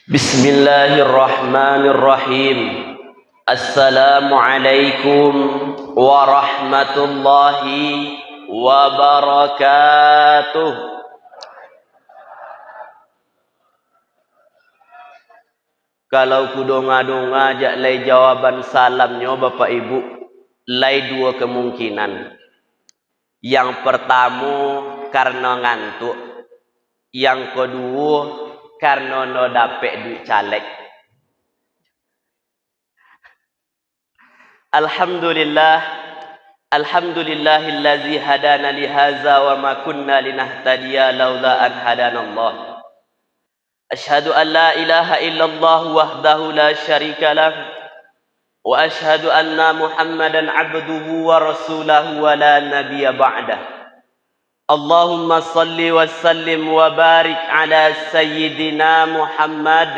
Bismillahirrahmanirrahim. Assalamualaikum warahmatullahi wabarakatuh. Kalau kudonga-donga jak lay jawaban salamnya Bapak Ibu, lay dua kemungkinan. Yang pertama karena ngantuk, yang kedua karena no dapet duit caleg. Alhamdulillahillazi hadana lihaza wa ma kunna linahtadiya laula an hadanallah. Asyhadu an la ilaha illallah wahdahu la syarika lah wa asyhadu anna Muhammadan abduhu wa rasulahu wa la nabiyya ba'dah. Allahumma salli wa sallim wa barik ala sayyidina Muhammad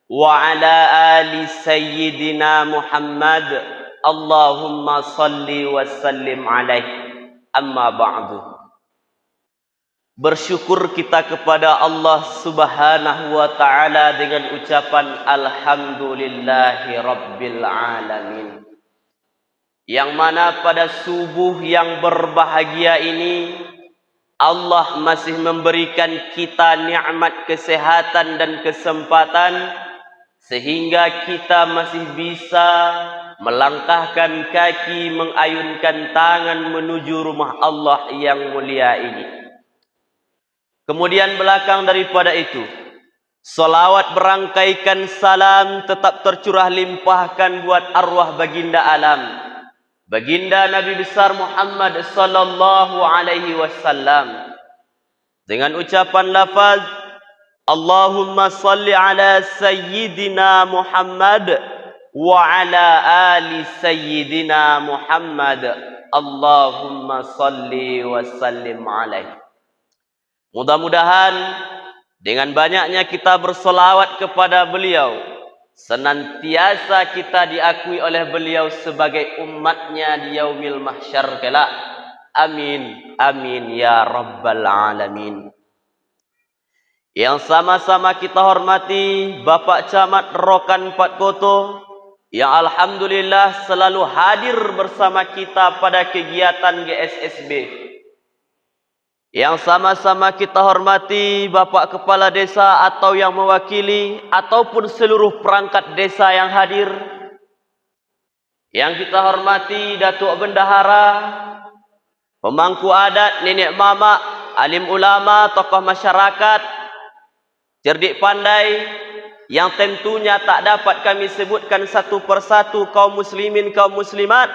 wa ala ali sayyidina Muhammad. Allahumma salli wa sallim alaihi. Amma ba'du. Bersyukur kita kepada Allah Subhanahu wa ta'ala dengan ucapan alhamdulillahi rabbil alamin. Yang mana pada subuh yang berbahagia ini Allah masih memberikan kita nikmat kesehatan dan kesempatan sehingga kita masih bisa melangkahkan kaki, mengayunkan tangan menuju rumah Allah yang mulia ini. Kemudian belakang daripada itu, salawat berangkaikan salam tetap tercurah limpahkan buat arwah baginda alam, baginda Nabi besar Muhammad sallallahu alaihi wasallam, dengan ucapan lafaz Allahumma salli ala sayyidina Muhammad wa ala ali sayyidina Muhammad. Allahumma salli wa sallim alaihi. Mudah-mudahan dengan banyaknya kita bersolawat kepada beliau, senantiasa kita diakui oleh beliau sebagai umatnya di yaumil mahsyar kelak. Amin, amin ya rabbal alamin. Yang sama-sama kita hormati Bapak Camat Rokan Patkoto, yang alhamdulillah selalu hadir bersama kita pada kegiatan GSSB. Yang sama-sama kita hormati Bapak Kepala Desa atau yang mewakili ataupun seluruh perangkat desa yang hadir. Yang kita hormati Datuk Bendahara, pemangku adat, nenek mama, alim ulama, tokoh masyarakat, cerdik pandai, yang tentunya tak dapat kami sebutkan satu persatu, kaum muslimin, kaum muslimat.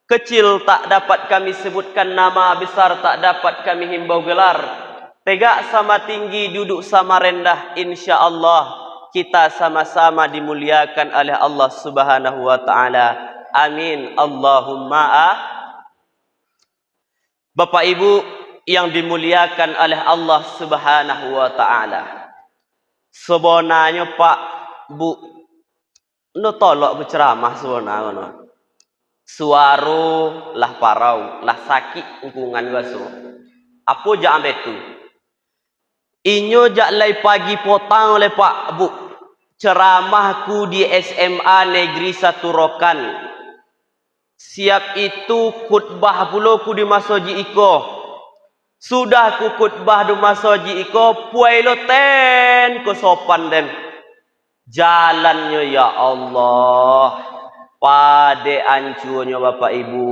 Kecil tak dapat kami sebutkan nama, besar tak dapat kami himbau gelar. Tegak sama tinggi, duduk sama rendah, insya-Allah kita sama-sama dimuliakan oleh Allah Subhanahu wa taala. Amin. Allahumma. Bapak Ibu yang dimuliakan oleh Allah Subhanahu wa taala. Sebenarnya Pak Bu no tolok berceramah sebenarnya. Suara lah parau, lah sakit hubungan baso. Apa jangan betul? Inyo jak lay pagi potang oleh Pak Bu. Ceramahku di SMA Negeri 1 Rokan. Siap itu khutbah pula ku di Masoji Iko. Sudah ku khutbah di Masoji Iko, puai lo ten ku sopan den. Jalannya ya Allah. Pade ancurnya Bapak Ibu.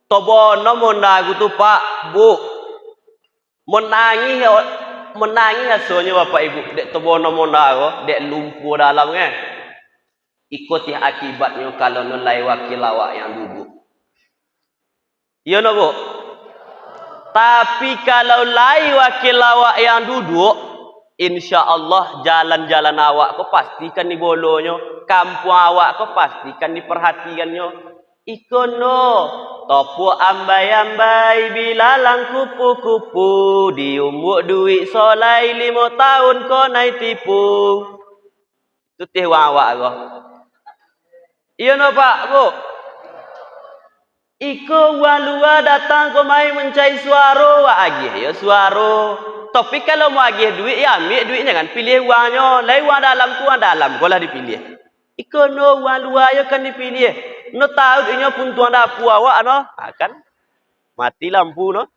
Tobono mondagu tu Pak Bu. Menangis hasilnya Bapak Ibu. Dek tobono mondagu, dek lumpuh dalam kan. Ikut ya akibatnya kalau nulai wakil awak yang duduk. Iya no Bu. Tapi kalau lai wakil awak yang duduk, insya Allah jalan-jalan awak kau pastikan di bolonyo. Kampung awak kau pastikan diperhatikannya. Ikono topu ambai-ambai bilalang kupu-kupu diumbuk duit solai 5 tahun kau naik tipu. Itu teh awak kau. Iya no Pak Bu. Iko walua datang kau mai mencari suara wa agih ya suara. Tapi kalau mau agih duit, ya ambil duitnya kan. Pilih uangnya. Lai uang dalam tu, uang dalam. Kalau dipilih. Iko no uang luar ya kan dipilih. No tahu duitnya pun tuan dapur awak no. Akan mati lampu no.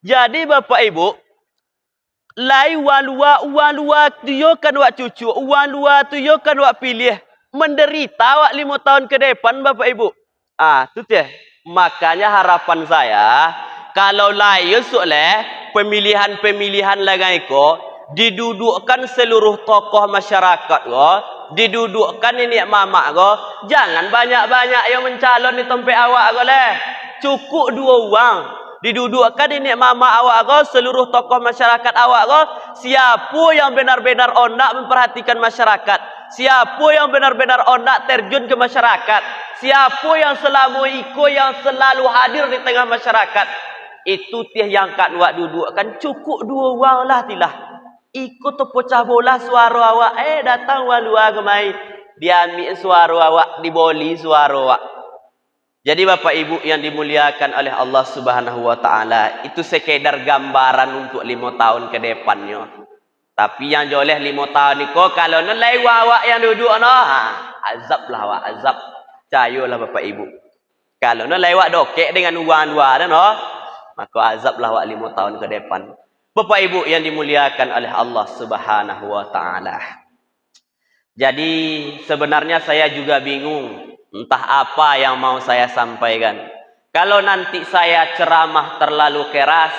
Jadi Bapak Ibu, lai uang luar tu yo kan wak cucu. Uang luar tu yo kan wak pilih. Menderita wak 5 tahun ke depan Bapak Ibu. Tu dia. Makanya harapan saya, kalau lain soalnya pemilihan-pemilihan lagi ko, didudukkan seluruh tokoh masyarakat ko, didudukkan ini mama ko, jangan banyak-banyak yang mencalon di tempat awak ko leh. Cukup 2 uang. Didudukkan ini mama awak ko, seluruh tokoh masyarakat awak ko, siapa yang benar-benar onak memperhatikan masyarakat. Siapa yang benar-benar onak terjun ke masyarakat. Siapa yang selalu yang selalu hadir di tengah masyarakat. Itu tiah yang kat wak dudukkan. Cukup 2 uang lah tilah. Ikut tu pecah bola suara awak. Datang wak luar kemai. Dia ambil suara awak. Diboli suara awak. Jadi Bapak Ibu yang dimuliakan oleh Allah Subhanahu wa taala, itu sekedar gambaran untuk 5 tahun ke depannya. Tapi yang joleh 5 tahun ni ko, kalau no lewat awak yang duduk no, azab lah awak, azab. Cayolah Bapak Ibu. Kalau no lewat dokek dengan uang luar no, maka azab lah awak 5 tahun ke depan. Bapak Ibu yang dimuliakan oleh Allah Subhanahu wa taala. Jadi sebenarnya saya juga bingung. Entah apa yang mau saya sampaikan. Kalau nanti saya ceramah terlalu keras,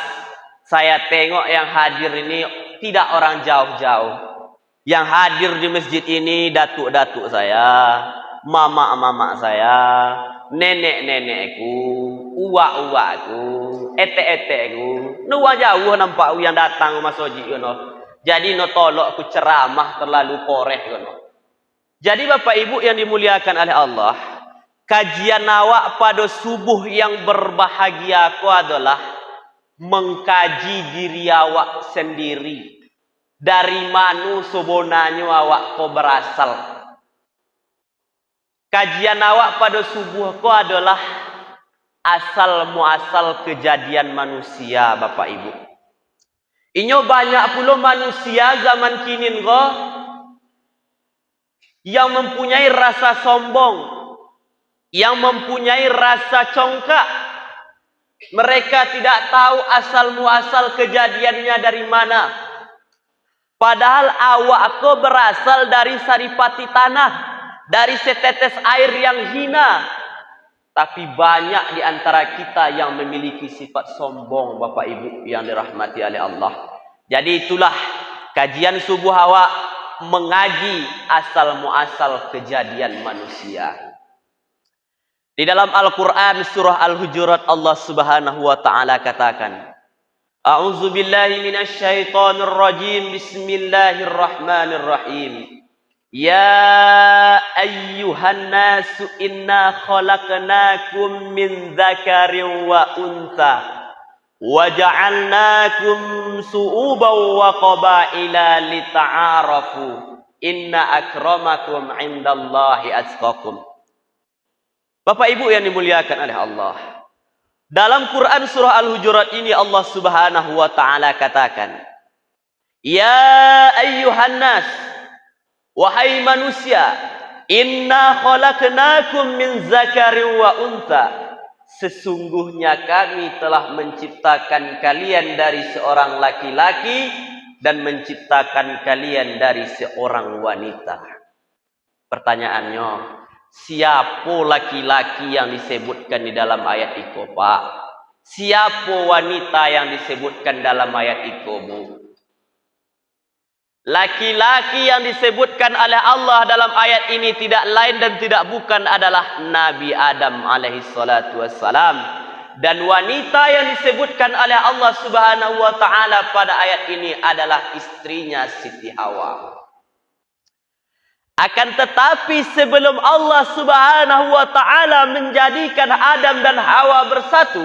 saya tengok yang hadir ini tidak orang jauh-jauh. Yang hadir di masjid ini datuk-datuk saya, mama-mama saya, nenek-nenekku, uak-uakku, etek-etekku. Nuwa jauh nampak yang datang masjid no. Jadi no tolok aku ceramah terlalu koreh no. Jadi Bapak Ibu yang dimuliakan oleh Allah, kajian awak pada subuh yang berbahagia ku adalah mengkaji diri awak sendiri. Dari mana sebenarnya awak ko berasal. Kajian awak pada subuh ko adalah asal muasal kejadian manusia Bapak Ibu. Inyo banyak pula manusia zaman kini ko yang mempunyai rasa sombong, yang mempunyai rasa congkak. Mereka tidak tahu asal muasal kejadiannya dari mana. Padahal awak aku berasal dari saripati tanah, dari setetes air yang hina. Tapi banyak di antara kita yang memiliki sifat sombong Bapak Ibu yang dirahmati oleh Allah. Jadi itulah kajian subuh awak, mengaji asal muasal kejadian manusia. Di dalam Al-Quran surah Al-Hujurat Allah Subhanahu wa taala katakan, A'udzu billahi minasyaitonir rajim. Bismillahirrahmanirrahim. Ya ayyuhan nasu inna khalaqnakum min dzakarin wa untha wa ja'alnakum su'uban wa qabaila lita'arafu inna akramakum 'indallahi atqakum. Bapak Ibu yang dimuliakan oleh Allah, dalam Quran surah Al-Hujurat ini Allah Subhanahu wa taala katakan, Ya ayyuhan nas, wahai manusia, inna khalaqnakum min dzakarin wa untha. Sesungguhnya kami telah menciptakan kalian dari seorang laki-laki dan menciptakan kalian dari seorang wanita. Pertanyaannya, siapa laki-laki yang disebutkan di dalam ayat itu, Pak? Siapa wanita yang disebutkan dalam ayat itu, Bu? Laki-laki yang disebutkan oleh Allah dalam ayat ini tidak lain dan tidak bukan adalah Nabi Adam alaihi salatu wassalam. Dan wanita yang disebutkan oleh Allah Subhanahu wa taala pada ayat ini adalah istrinya Siti Hawa. Akan tetapi sebelum Allah Subhanahu wa taala menjadikan Adam dan Hawa bersatu,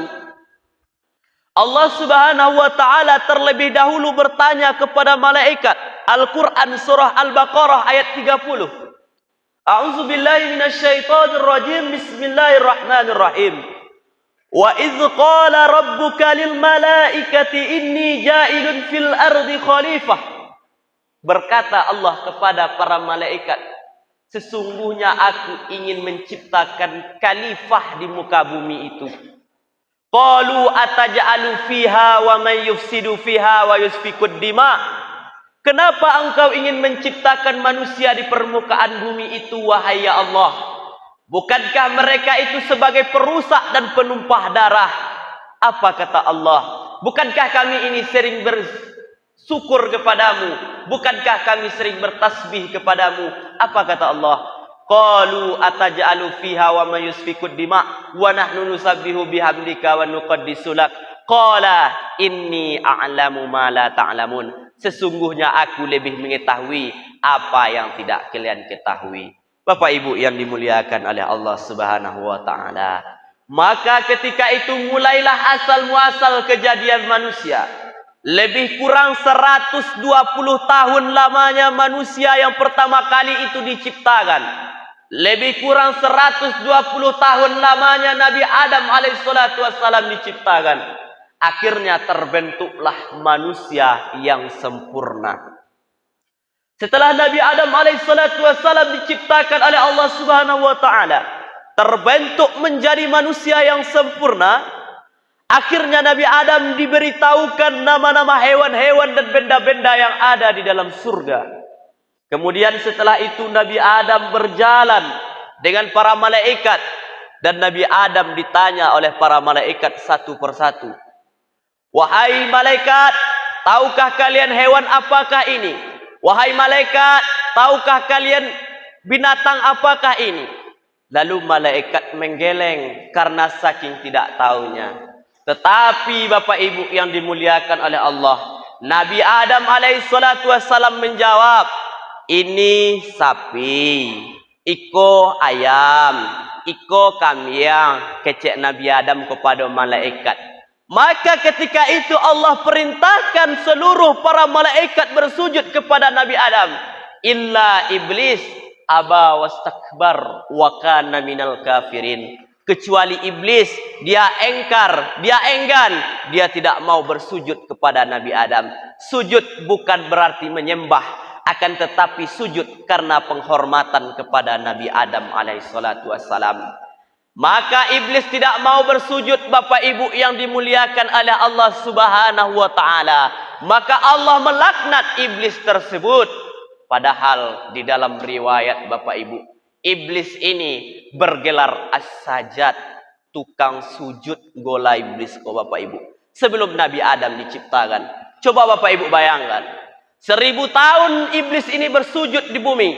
Allah Subhanahu wa taala terlebih dahulu bertanya kepada malaikat. Al-Quran surah Al-Baqarah ayat 30. A'udzu billahi minasyaitonir rajim. Bismillahirrahmanirrahim. Wa idz qala rabbuka lil malaikati inni ja'ilun fil ardi khalifah. Berkata Allah kepada para malaikat, sesungguhnya aku ingin menciptakan khalifah di muka bumi itu. Qalu ataj'alu fiha wa man yufsidu fiha wa yusfikud dima. Kenapa engkau ingin menciptakan manusia di permukaan bumi itu, wahai ya Allah? Bukankah mereka itu sebagai perusak dan penumpah darah? Apa kata Allah? Bukankah kami ini sering bersyukur kepadamu? Bukankah kami sering bertasbih kepadamu? Apa kata Allah? Qalu ataj'alu fiha wa man yusfikud dima wa nahnu nusabbihu bihamdika wa nuqaddisu lak. Qala inni a'lamu ma la ta'lamun. Sesungguhnya aku lebih mengetahui apa yang tidak kalian ketahui. Bapak Ibu yang dimuliakan oleh Allah Subhanahu wa taala. Maka ketika itu mulailah asal muasal kejadian manusia. Lebih kurang 120 tahun lamanya manusia yang pertama kali itu diciptakan. Lebih kurang 120 tahun lamanya Nabi Adam alaihissalatu wassalam diciptakan. Akhirnya terbentuklah manusia yang sempurna. Setelah Nabi Adam alaihissalatu wassalam diciptakan oleh Allah Subhanahu wa taala, terbentuk menjadi manusia yang sempurna, akhirnya Nabi Adam diberitahukan nama-nama hewan-hewan dan benda-benda yang ada di dalam surga. Kemudian setelah itu Nabi Adam berjalan dengan para malaikat, dan Nabi Adam ditanya oleh para malaikat satu persatu. Wahai malaikat, tahukah kalian hewan apakah ini? Wahai malaikat, tahukah kalian binatang apakah ini? Lalu malaikat menggeleng karena saking tidak tahunya. Tetapi Bapak Ibu yang dimuliakan oleh Allah, Nabi Adam alaihissalatu wassalam menjawab, ini sapi, iko ayam, iko kambing. Kecek Nabi Adam kepada malaikat. Maka ketika itu Allah perintahkan seluruh para malaikat bersujud kepada Nabi Adam. Illa iblis aba wastakbar wa kana minal kafirin. Kecuali iblis, dia engkar, dia enggan, dia tidak mau bersujud kepada Nabi Adam. Sujud bukan berarti menyembah, akan tetapi sujud karena penghormatan kepada Nabi Adam alaihissalatu wassalam. Maka iblis tidak mau bersujud, Bapak Ibu yang dimuliakan oleh Allah Subhanahu wa taala. Maka Allah melaknat iblis tersebut. Padahal di dalam riwayat Bapak Ibu, iblis ini bergelar as-sajad, tukang sujud gola iblis kok Bapak Ibu. Sebelum Nabi Adam diciptakan. Coba Bapak Ibu bayangkan. 1000 tahun iblis ini bersujud di bumi.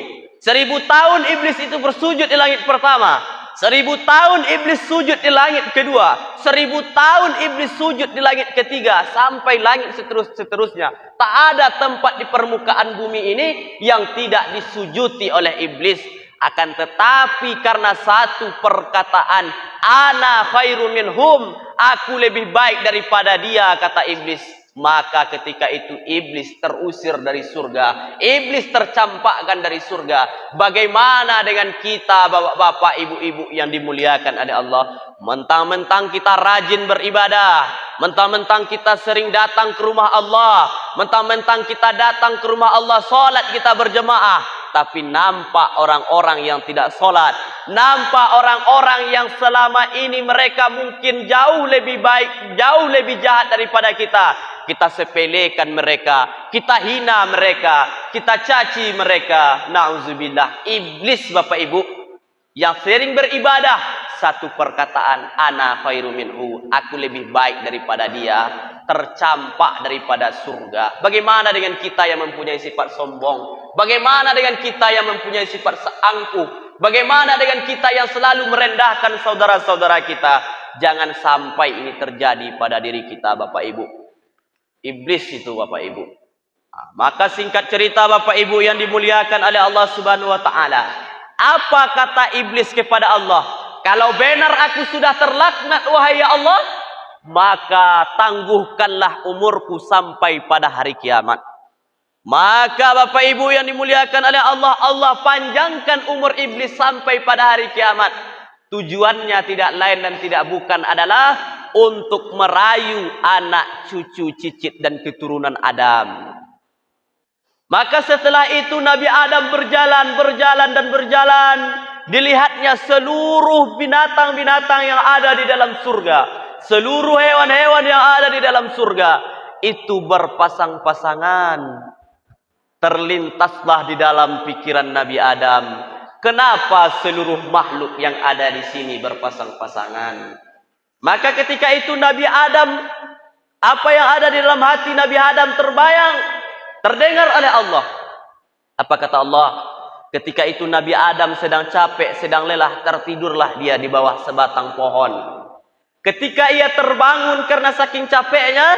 1000 tahun iblis itu bersujud di langit pertama. 1000 tahun iblis sujud di langit kedua. 1000 tahun iblis sujud di langit ketiga. Sampai langit seterusnya. Tak ada tempat di permukaan bumi ini yang tidak disujuti oleh iblis. Akan tetapi karena satu perkataan, ana khairu minhum, aku lebih baik daripada dia, kata iblis. Maka ketika itu iblis terusir dari surga. Iblis tercampakkan dari surga. Bagaimana dengan kita bapak-bapak, ibu-ibu yang dimuliakan oleh Allah? Mentang-mentang kita rajin beribadah, mentang-mentang kita sering datang ke rumah Allah, mentang-mentang kita datang ke rumah Allah, sholat kita berjemaah, tapi nampak orang-orang yang tidak sholat, nampak orang-orang yang selama ini mereka mungkin jauh lebih baik, jauh lebih jahat daripada kita. Kita sepelekan mereka, kita hina mereka, kita caci mereka. Na'udzubillah. Iblis Bapak Ibu yang sering beribadah, satu perkataan, ana khairu minhu, aku lebih baik daripada dia, tercampak daripada surga. Bagaimana dengan kita yang mempunyai sifat sombong? Bagaimana dengan kita yang mempunyai sifat seangkuh? Bagaimana dengan kita yang selalu merendahkan saudara-saudara kita? Jangan sampai ini terjadi pada diri kita Bapak Ibu. Iblis itu Bapak Ibu. Maka singkat cerita Bapak Ibu yang dimuliakan oleh Allah Subhanahu wa taala, apa kata iblis kepada Allah? Kalau benar aku sudah terlaknat wahai ya Allah, maka tangguhkanlah umurku sampai pada hari kiamat. Maka Bapak Ibu yang dimuliakan oleh Allah, Allah panjangkan umur iblis sampai pada hari kiamat. Tujuannya tidak lain dan tidak bukan adalah untuk merayu anak cucu cicit dan keturunan Adam. Maka setelah itu Nabi Adam berjalan. Dilihatnya seluruh binatang-binatang yang ada di dalam surga. Seluruh hewan-hewan yang ada di dalam surga. Itu berpasang-pasangan. Terlintaslah di dalam pikiran Nabi Adam. Kenapa seluruh makhluk yang ada di sini berpasang-pasangan? Maka ketika itu Nabi Adam, apa yang ada di dalam hati Nabi Adam terbayang, terdengar oleh Allah. Apa kata Allah? Ketika itu Nabi Adam sedang capek, sedang lelah, tertidurlah dia di bawah sebatang pohon. Ketika ia terbangun karena saking capeknya,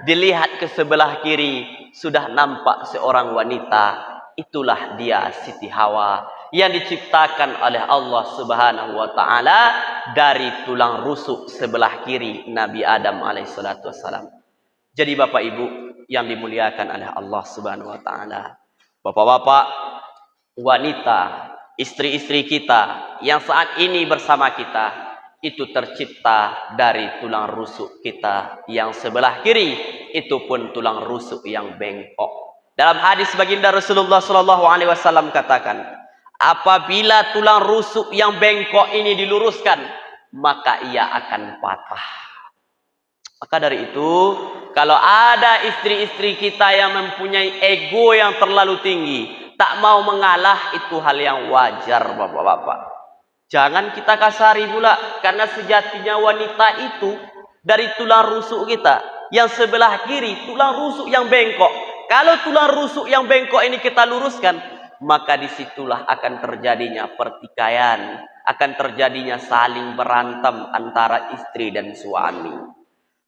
dilihat ke sebelah kiri, sudah nampak seorang wanita. Itulah dia Siti Hawa yang diciptakan oleh Allah Subhanahu wa taala dari tulang rusuk sebelah kiri Nabi Adam alaihissalatu wassalam. Jadi Bapak Ibu yang dimuliakan oleh Allah Subhanahu wa taala, Bapak-bapak, wanita, istri-istri kita yang saat ini bersama kita, itu tercipta dari tulang rusuk kita yang sebelah kiri, itu pun tulang rusuk yang bengkok. Dalam hadis baginda Rasulullah sallallahu alaihi wasallam katakan, apabila tulang rusuk yang bengkok ini diluruskan, maka ia akan patah. Maka dari itu, kalau ada istri-istri kita yang mempunyai ego yang terlalu tinggi, tak mau mengalah, itu hal yang wajar Bapak-bapak. Jangan kita kasari pula, karena sejatinya wanita itu dari tulang rusuk kita yang sebelah kiri, tulang rusuk yang bengkok. Kalau tulang rusuk yang bengkok ini kita luruskan, maka disitulah akan terjadinya pertikaian, akan terjadinya saling berantem antara istri dan suami.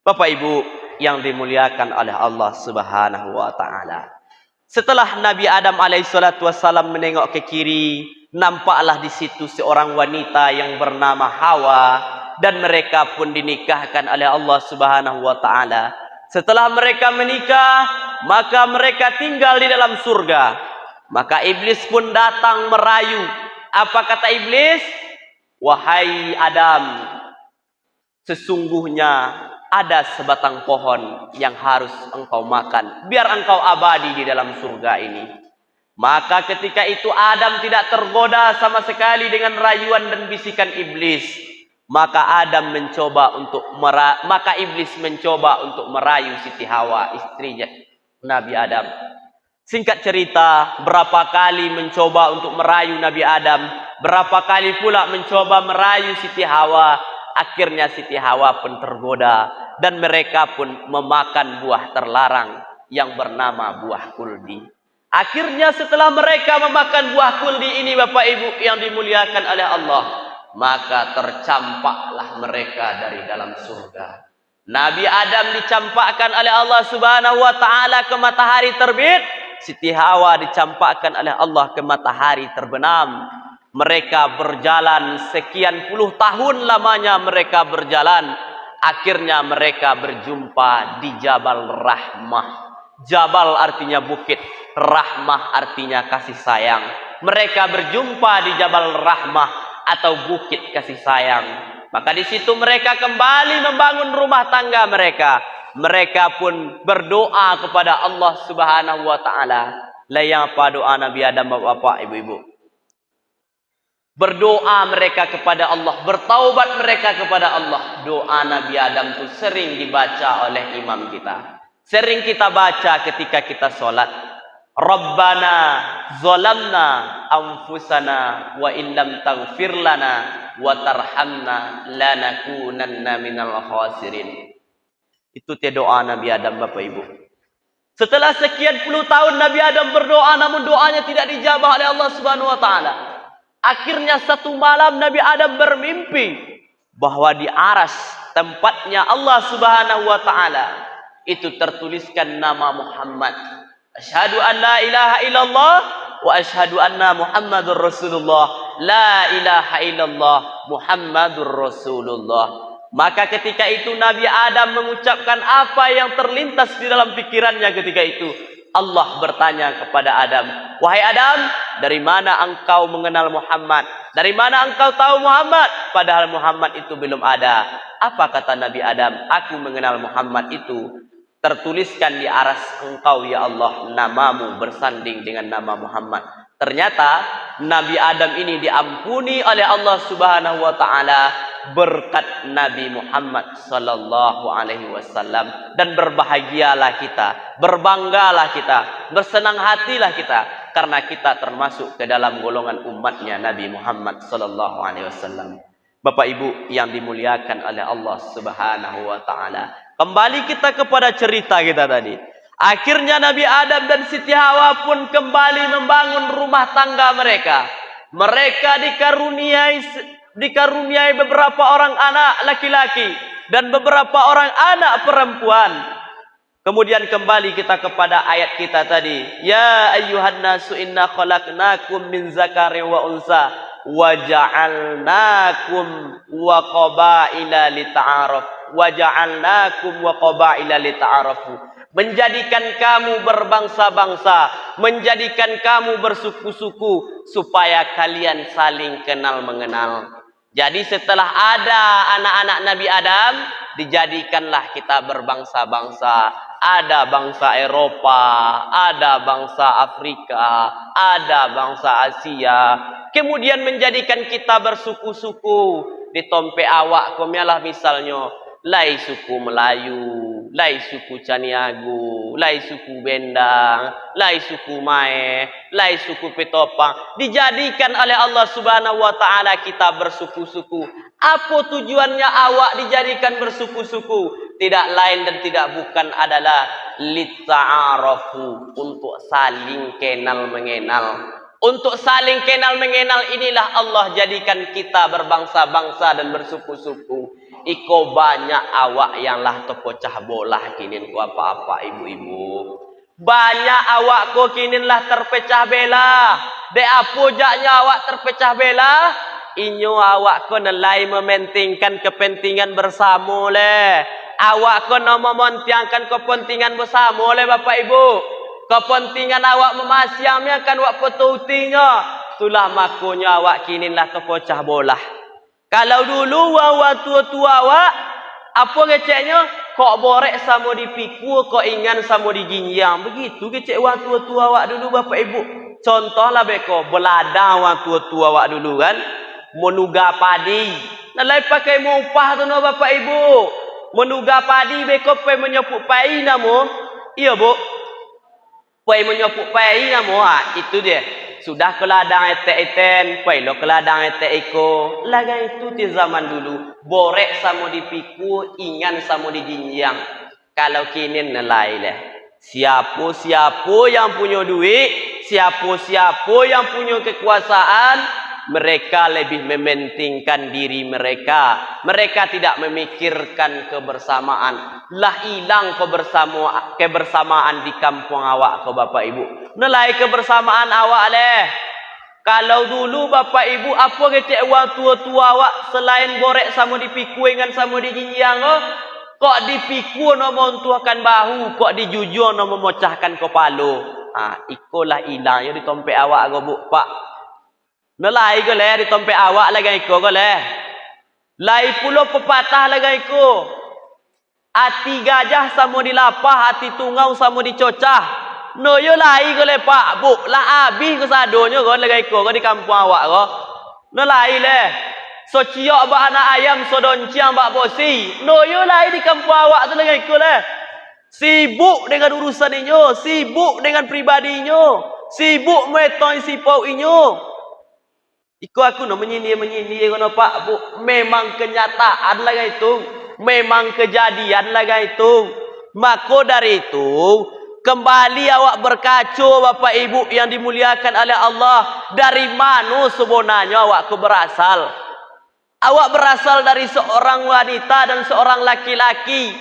Bapak Ibu yang dimuliakan oleh Allah Subhanahu wa taala. Setelah Nabi Adam alaihissalatu wassalam menengok ke kiri, nampaklah di situ seorang wanita yang bernama Hawa, dan mereka pun dinikahkan oleh Allah Subhanahu wa taala. Setelah mereka menikah, maka mereka tinggal di dalam surga. Maka iblis pun datang merayu. Apa kata iblis? Wahai Adam, sesungguhnya ada sebatang pohon yang harus engkau makan, biar engkau abadi di dalam surga ini. Maka ketika itu Adam tidak tergoda sama sekali dengan rayuan dan bisikan iblis. Maka iblis mencoba untuk merayu Siti Hawa, istrinya Nabi Adam. Singkat cerita, berapa kali mencoba untuk merayu Nabi Adam, berapa kali pula mencoba merayu Siti Hawa. Akhirnya Siti Hawa pun tergoda, dan mereka pun memakan buah terlarang yang bernama buah kuldi. Akhirnya setelah mereka memakan buah kuldi ini, Bapak Ibu yang dimuliakan oleh Allah, maka tercampaklah mereka dari dalam surga. Nabi Adam dicampakkan oleh Allah Subhanahu wa taala ke matahari terbit, Siti Hawa dicampakkan oleh Allah ke matahari terbenam. Mereka berjalan sekian puluh tahun lamanya mereka berjalan. Akhirnya mereka berjumpa di Jabal Rahmah. Jabal artinya bukit, Rahmah artinya kasih sayang. Mereka berjumpa di Jabal Rahmah atau bukit kasih sayang. Maka di situ mereka kembali membangun rumah tangga mereka. Mereka pun berdoa kepada Allah Subhanahu wa taala. Layang apa doa Nabi Adam, Bapak, Ibu-ibu? Berdoa mereka kepada Allah, bertaubat mereka kepada Allah. Doa Nabi Adam itu sering dibaca oleh imam kita. Sering kita baca ketika kita sholat. Rabbana zalamna anfusana wa illam taghfir lana wa tarhamna lanakunanna minal khasirin. Itu doa Nabi Adam, Bapak Ibu. Setelah sekian puluh tahun Nabi Adam berdoa, namun doanya tidak dijabah oleh Allah Subhanahu wa taala. Akhirnya satu malam Nabi Adam bermimpi bahwa di aras tempatnya Allah Subhanahu wa taala itu tertuliskan nama Muhammad. Asyhadu an la ilaha illallah wa asyhadu anna Muhammadur Rasulullah. La ilaha illallah Muhammadur Rasulullah. Maka ketika itu Nabi Adam mengucapkan apa yang terlintas di dalam pikirannya ketika itu. Allah bertanya kepada Adam, wahai Adam, dari mana engkau mengenal Muhammad? Dari mana engkau tahu Muhammad? Padahal Muhammad itu belum ada. Apa kata Nabi Adam? Aku mengenal Muhammad itu. Tertuliskan di aras engkau ya Allah, namamu bersanding dengan nama Muhammad. Ternyata Nabi Adam ini diampuni oleh Allah Subhanahu wa taala berkat Nabi Muhammad sallallahu alaihi wasallam, dan berbahagialah kita, berbanggalah kita, bersenang hatilah kita karena kita termasuk ke dalam golongan umatnya Nabi Muhammad sallallahu alaihi wasallam. Bapak Ibu yang dimuliakan oleh Allah Subhanahu wa taala, kembali kita kepada cerita kita tadi. Akhirnya Nabi Adam dan Siti Hawa pun kembali membangun rumah tangga mereka. Mereka dikaruniai beberapa orang anak laki-laki dan beberapa orang anak perempuan. Kemudian kembali kita kepada ayat kita tadi. Ya ayyuhan nasu inna khalaqnakum min zakarin wa unsa wa ja'alnakum wa qabaila lita'aruf wa ja'alnakum wa qabaila lita'arafu. Menjadikan kamu berbangsa-bangsa, menjadikan kamu bersuku-suku supaya kalian saling kenal mengenal. Jadi setelah ada anak-anak Nabi Adam, dijadikanlah kita berbangsa-bangsa. Ada bangsa Eropa, ada bangsa Afrika, ada bangsa Asia. Kemudian menjadikan kita bersuku-suku. Di tompe awak komialah misalnya, lai suku Melayu, lai suku Caniago, lai suku Bendang, lai suku Mae, lai suku Petopang. Dijadikan oleh Allah Subhanahu wa taala kita bersuku-suku. Apa tujuannya awak dijadikan bersuku-suku? Tidak lain dan tidak bukan adalah lita'arafu, untuk saling kenal mengenal. Untuk saling kenal mengenal inilah Allah jadikan kita berbangsa-bangsa dan bersuku-suku. Iko banyak awak yang lah terpecah bola kini ku apa-apa ibu-ibu. Banyak awak ko kini lah terpecah bela. De apa jaknya awak terpecah bela? Inyo awak ko nelai mementingkan kepentingan bersama le. Awak ko no mementingkan kepentingan bersama le Bapak Ibu. Kepentingan awak memasiamnya kan awak petutinya. Itulah makunya awak kini lah terpecah bola. Kalau dulu wawa tua-tua awak, apa keceknya? Kok borek sama dipiku, kok ingan sama diginjang. Begitu kecek wawa tua-tua awak dulu Bapak Ibu. Contohlah beko, beladang wawa tua-tua awak dulu kan. Menuga padi. Nalai pakai mupah tu no Bapak Ibu. Menuga padi beko pai menyepuk pai namo. Iya Bu. Pai menyepuk pai namo. Itu dia. Sudah ke ladang etek-eten, pai lo ke ladang etek iko. Laga itu di zaman dulu. Borek sama dipiku, ingan sama dijinjang. Kalau kini nelai leh. Siapa-siapa yang punya duit, siapa-siapa yang punya kekuasaan, mereka lebih mementingkan diri mereka. Mereka tidak memikirkan kebersamaan. Lah hilang kebersamaan di kampung awak ke Bapak Ibu. Nelai kebersamaan awak leh. Kalau dulu Bapak Ibu apa kecek wang tua-tua awak selain borek sama dipiku dengan sama dijinjang kok dipiku no montuakan bahu, kok dijujur no memecahkan kepala. Ikolah hilangnya di tompe awak go Bu Pak. Nelai ke leh di tompe awak lagi iko ke leh. Lai pulau pepatah lagi iko. Hati gajah sama dilapah, hati tungau sama dicocah. No yo lai ke leh Pak Bu. Lah habis ke sadonya ko lagi iko di kampung awak ko. Nelai leh. So ciok ba anak ayam so donciang ba bosi. No yo lai di kampung awak tu lagi iko leh. Sibuk dengan urusan inyo, sibuk dengan pribadinya, sibuk metoi sipau inyo. Iko aku no menyindir kono Pak Bu. Memang kenyataan lah itu. Memang kejadian lah itu. Maka dari itu, kembali awak berkaca Bapak Ibu yang dimuliakan oleh Allah. Dari mana sebenarnya awak berasal? Awak berasal dari seorang wanita dan seorang laki-laki.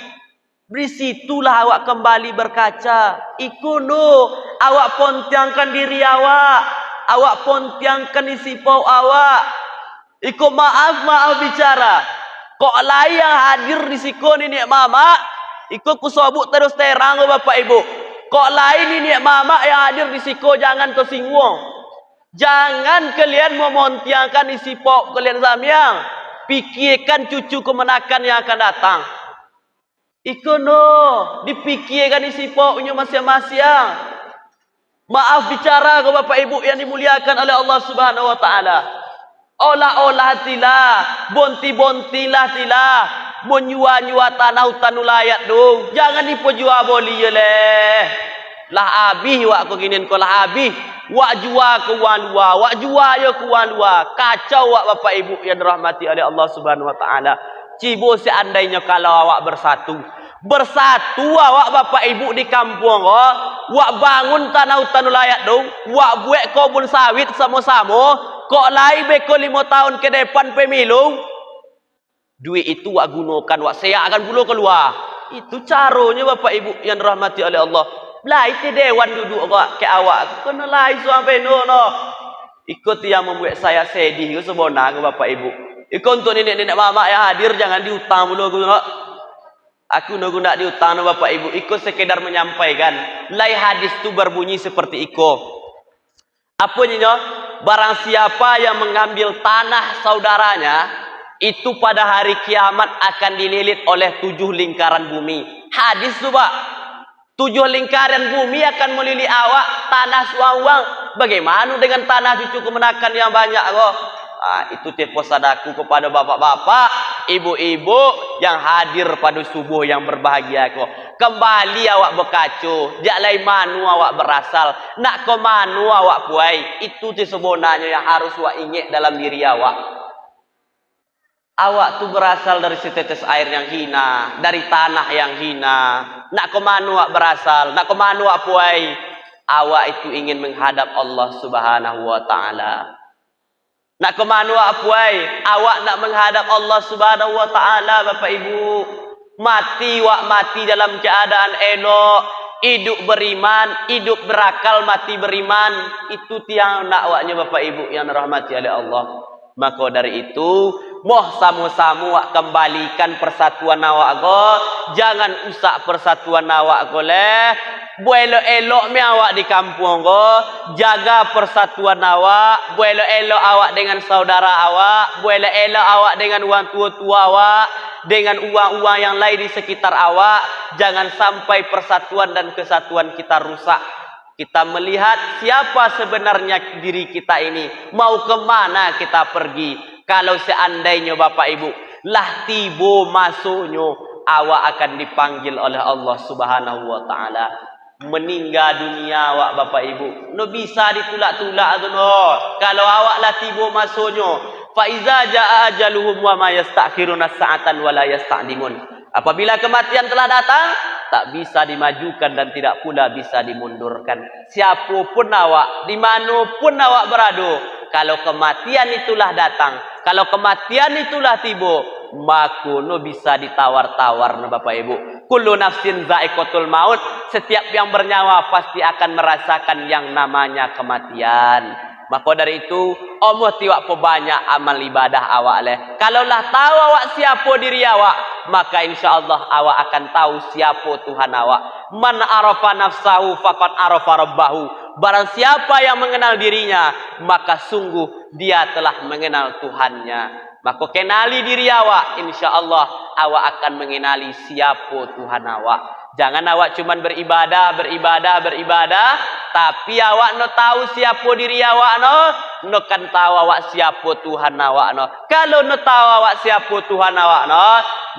Di situlah awak kembali berkaca. Iku no, awak pontiangkan diri awak. Awak pontiangkan isi pau awak. Iko maaf bicara. Kok lain yang hadir di siko ni mama. Iko kusobuk terus terang Bapak Ibu. Kok lain ini mama yang hadir di siko jangan kau singgung. Jangan kalian memontiangkan isi pok kalian samyang. Pikirkan cucu kemenakan yang akan datang. Ikono, dipikirkan isi poknya masing-masing. Maaf bicara ke Bapak Ibu yang dimuliakan oleh Allah Subhanahu wa taala. Olah-olah tilah, bonti-bontilah tilah, menyua-nyua tanah hutan ulayat dong. Jangan dipojua boli je leh. Lah habis wak ko ginin ko lah habis. Wak jua ke wan luar, wak jua yo ke wan luar. Kacau wak Bapak Ibu yang dirahmati oleh Allah Subhanahu wa taala. Cibo seandainya kalau awak bersatu. Bersatu awak Bapak Ibu di kampung oh, wak bangun tanah hutan ulayat dong, wak buat kebun sawit sama-sama, kok lai beko 5 tahun ke depan pemilu, duit itu wak gunakan, wak saya akan pula keluar. Itu caranya Bapak Ibu yang dirahmati oleh Allah. Lai ke dewan duduk kok ke awak, kena lai sampai no. Ikut yang membuat saya sedih sebenarnya Bapak Ibu. Ikut untuk nenek-nenek mama yang hadir jangan diutang dulu aku nak diutang Bapak Ibu. Ikut sekedar menyampaikan. Lai hadis itu berbunyi seperti ikut. Apa nyo? Barang siapa yang mengambil tanah saudaranya, itu pada hari kiamat akan dililit oleh 7 lingkaran bumi. Hadis tu Pak. 7 lingkaran bumi akan melilit awak tanah suang-uang. Bagaimana dengan tanah cucu kemenakan yang banyak kok? Itu tipe sadaku kepada bapak-bapak, ibu-ibu yang hadir pada subuh yang berbahagia kok. Kembali awak berkacu, jak lain manu awak berasal, nak ke manu awak puai. Itu sebenarnya yang harus awak ingat dalam diri awak. Awak tu berasal dari setetes air yang hina, dari tanah yang hina. Nak ke manu awak berasal, nak ke manu awak puai. Awak itu ingin menghadap Allah Subhanahu wa taala. Nak ke mana apuai? Awak nak menghadap Allah Subhanahu wa taala Bapak Ibu. Mati wak mati dalam keadaan elok, hidup beriman, hidup berakal, mati beriman. Itu tiang nak waknya Bapak Ibu yang dirahmati oleh Allah. Maka dari itu, moh sama-sama wak kembalikan persatuan awak go. Jangan usak persatuan awak go leh. Buelo-elok mi awak di kampung go, jaga persatuan awak, buelo-elok awak dengan saudara awak, buelo-elok awak dengan orang tua-tua awak, dengan uang-uang yang lain di sekitar awak. Jangan sampai persatuan dan kesatuan kita rusak. Kita melihat siapa sebenarnya diri kita ini, mau kemana kita pergi. Kalau seandainya Bapak Ibu lah tibo masuknya, awak akan dipanggil oleh Allah Subhanahu wa taala. Meninggal dunia awak Bapak Ibu, no bisa ditulak-tulak tu no. Kalau awak lah tiba masuknya, fa iza jaa ajaluhum wa ma yastakhiruna sa'atan wa la yasta'dimun. Apabila kematian telah datang, tak bisa dimajukan dan tidak pula bisa dimundurkan. Siapapun awak, dimanapun awak berada, kalau kematian itulah datang, kalau kematian itulah tiba, maka no bisa ditawar-tawar no Bapak Ibu. Kullu nafsin za'iqatul maut. Setiap yang bernyawa pasti akan merasakan yang namanya kematian. Maka dari itu, Allah tiwak perbanyak amal ibadah awak leh. Kalaulah tahu awak siapa diri awak, maka insya-Allah awak akan tahu siapa Tuhan awak. Man arafa nafsahu faqad arafa rabbahu. Barang siapa yang mengenal dirinya, maka sungguh dia telah mengenal Tuhannya. Maka kenali diri awak, insya-Allah awak akan mengenali siapa Tuhan awak. Jangan awak cuman beribadah, tapi awak no tahu siapa diri awak no kan tahu awak siapa Tuhan awak no. Kalau no tahu awak siapa Tuhan awak no,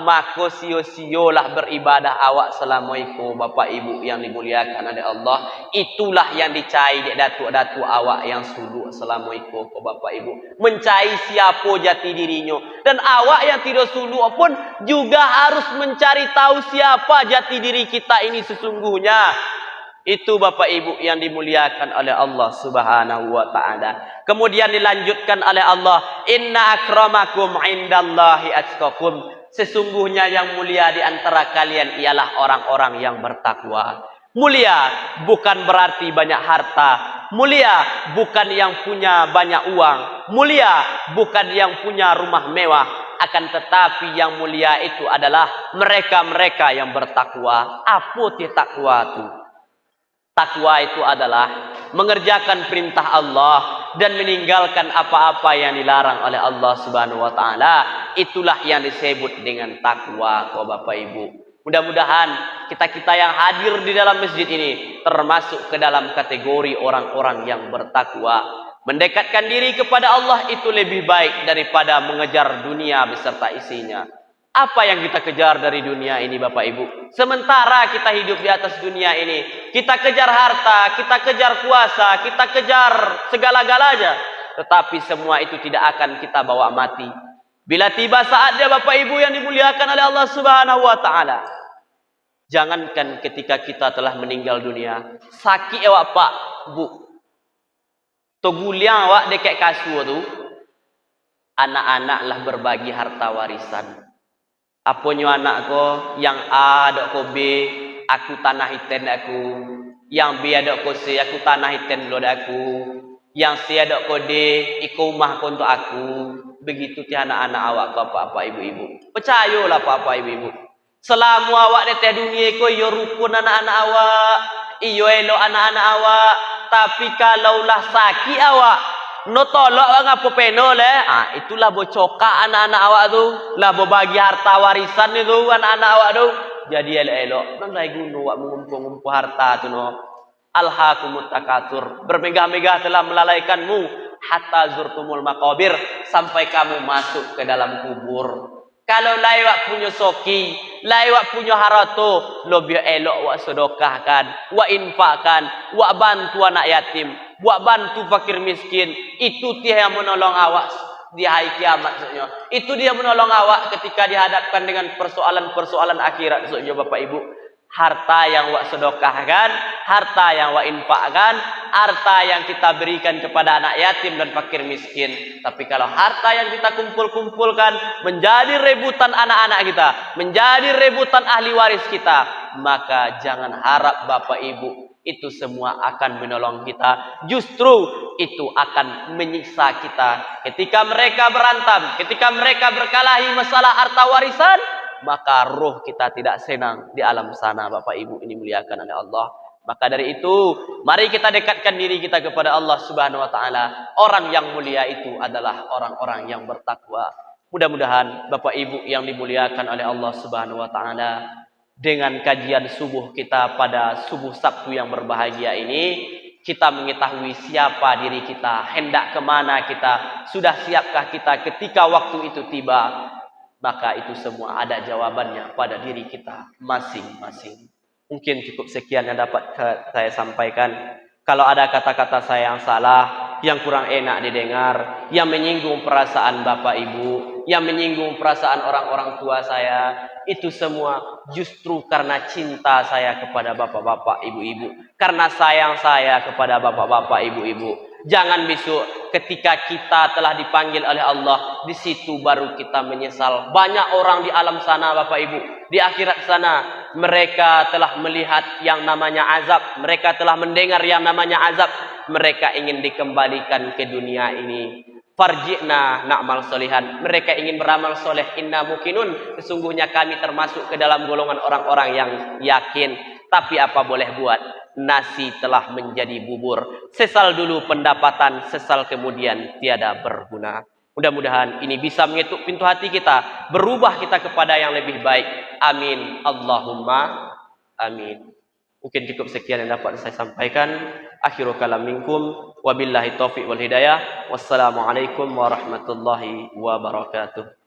maka sio-siolah beribadah awak selama itu Bapak Ibu yang dimuliakan oleh Allah. Itulah yang dicari dek datuk-datuk awak yang suluk selama itu Bapak Ibu. Mencari siapa jati dirinya. Dan awak yang tidak suluk pun juga harus mencari tahu siapa jati diri kita ini sesungguhnya. Itu Bapak Ibu yang dimuliakan oleh Allah Subhanahu wa taala. Kemudian dilanjutkan oleh Allah, inna akramakum indallahi atqakum. Sesungguhnya yang mulia di antara kalian ialah orang-orang yang bertakwa. Mulia bukan berarti banyak harta. Mulia bukan yang punya banyak uang. Mulia bukan yang punya rumah mewah. Akan tetapi yang mulia itu adalah mereka-mereka yang bertakwa. Apa itu takwa itu? Takwa itu adalah mengerjakan perintah Allah dan meninggalkan apa-apa yang dilarang oleh Allah Subhanahu wa taala. Itulah yang disebut dengan takwa, Bapak Ibu. Mudah-mudahan kita-kita yang hadir di dalam masjid ini termasuk ke dalam kategori orang-orang yang bertakwa. Mendekatkan diri kepada Allah itu lebih baik daripada mengejar dunia beserta isinya. Apa yang kita kejar dari dunia ini, Bapak Ibu? Sementara kita hidup di atas dunia ini, kita kejar harta, kita kejar kuasa, kita kejar segala-galanya. Tetapi semua itu tidak akan kita bawa mati. Bila tiba saatnya, Bapak Ibu yang dimuliakan oleh Allah Subhanahu wa taala, jangankan ketika kita telah meninggal dunia, sakit awak Pak, Bu. Toguliang awak dekat kasur tu, anak-anaklah berbagi harta warisan. Aponyo anak ko yang A dok ko B, aku tanah iten aku. Yang B dok ko C, aku tanah iten lo aku. Yang C dok ko D, iko rumah ko untuk aku. Begitu ti anak-anak awak ko apa-apa ibu-ibu. Percayalah apa-apa ibu-ibu. Selama awak di dunia ko yo rukun anak-anak awak, iyo elok anak-anak awak. Tapi kalaulah sakit awak, no tolok ngapo peno le, itulah bocoka anak-anak awak tu, lah bagi harta warisan itu anak-anak awak tu. Jadi elok-elok, nang lagi gunu awak mengumpul-ngumpul harta tu no. Alhaakumut takatsur, bermegah-megah telah melalaikanmu hatta zurtumul maqabir, sampai kamu masuk ke dalam kubur. Kalau laiwak punya soki, laiwak punya harato, lebih elok wak sedekahkan, wak infakkan, wak bantu anak yatim, wak bantu fakir miskin. Itu dia yang menolong awak di hari kiamat maksudnya. Itu dia menolong awak ketika dihadapkan dengan persoalan-persoalan akhirat maksudnya, Bapak Ibu. Harta yang wak sedekahkan, harta yang wak infakkan, harta yang kita berikan kepada anak yatim dan fakir miskin. Tapi kalau harta yang kita kumpul-kumpulkan menjadi rebutan anak-anak kita, menjadi rebutan ahli waris kita, maka jangan harap Bapak Ibu itu semua akan menolong kita. Justru itu akan menyiksa kita. Ketika mereka berantem, ketika mereka berkelahi masalah harta warisan, maka roh kita tidak senang di alam sana, Bapak Ibu ini muliakan oleh Allah. Maka dari itu, mari kita dekatkan diri kita kepada Allah Subhanahu wa taala. Orang yang mulia itu adalah orang-orang yang bertakwa. Mudah-mudahan Bapak Ibu yang dimuliakan oleh Allah Subhanahu wa taala, dengan kajian subuh kita pada subuh Sabtu yang berbahagia ini, kita mengetahui siapa diri kita, hendak kemana kita, sudah siapkah kita ketika waktu itu tiba. Maka itu semua ada jawabannya pada diri kita masing-masing. Mungkin cukup sekian yang dapat saya sampaikan. Kalau ada kata-kata saya yang salah, yang kurang enak didengar, yang menyinggung perasaan Bapak Ibu, yang menyinggung perasaan orang-orang tua saya, itu semua justru karena cinta saya kepada bapak-bapak, ibu-ibu. Karena sayang saya kepada bapak-bapak, ibu-ibu. Jangan besok ketika kita telah dipanggil oleh Allah, di situ baru kita menyesal. Banyak orang di alam sana, Bapak Ibu, di akhirat sana, mereka telah melihat yang namanya azab, mereka telah mendengar yang namanya azab, mereka ingin dikembalikan ke dunia ini. Farji'na na'mal solihan, mereka ingin beramal soleh. Inna mukinun, sesungguhnya kami termasuk ke dalam golongan orang-orang yang yakin. Tapi apa boleh buat, nasi telah menjadi bubur. Sesal dulu pendapatan, sesal kemudian tiada berguna. Mudah-mudahan ini bisa mengetuk pintu hati kita, berubah kita kepada yang lebih baik. Amin. Allahumma amin. Mungkin cukup sekian yang dapat saya sampaikan. Akhirul kalam minkum. Wabillahi taufiq wal hidayah. Wassalamualaikum warahmatullahi wabarakatuh.